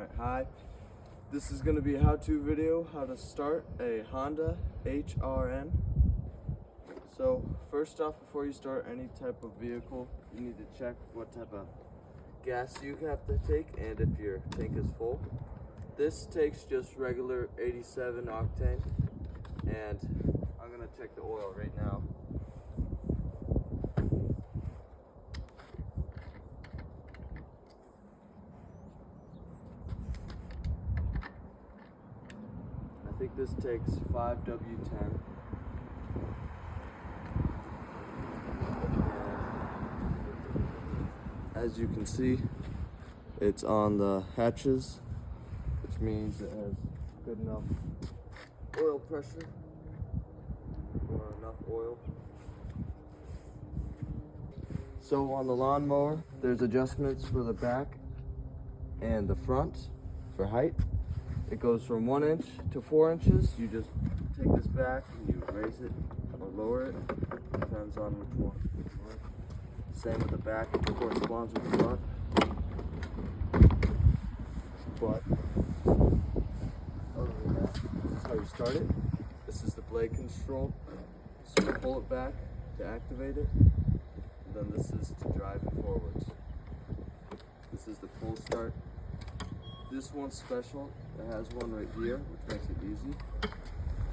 Alright, hi. This is going to be a how-to video, how to start a Honda HRN. So first off, before you start any type of vehicle, you need to check what type of gas you have to take and if your tank is full. This takes just regular 87 octane, and I'm going to check the oil right now. I think this takes 5W10. As you can see, it's on the hatches, which means it has good enough oil pressure, or enough oil. So on the lawnmower, there's adjustments for the back and the front for height. It goes from 1 inch to 4 inches. You just take this back and you raise it or lower it. Depends on which one. Same with the back, it corresponds with the front. But other than that, this is how you start it. This is the blade control. So you pull it back to activate it. And then this is to drive it forwards. This is the pull start. This one's special. It has one right here, which makes it easy.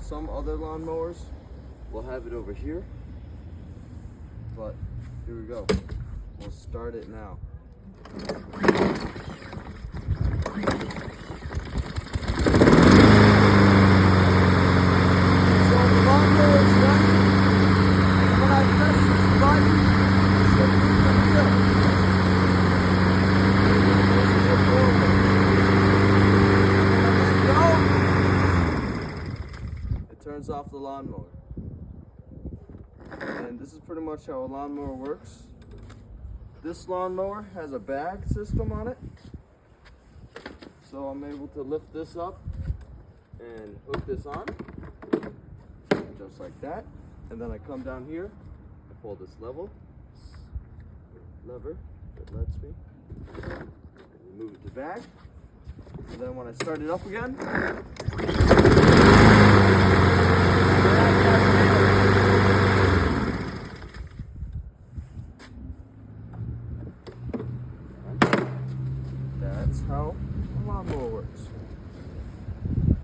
Some other lawnmowers will have it over here, but here we go. We'll start it now. So the lawnmower is running, and when I press this button, it should move the wheel. Turns off the lawnmower. And this is pretty much how a lawnmower works. This lawnmower has a bag system on it. So I'm able to lift this up and hook this on, just like that. And then I come down here, I pull this lever that lets me, and move it to bag. And then when I start it up again,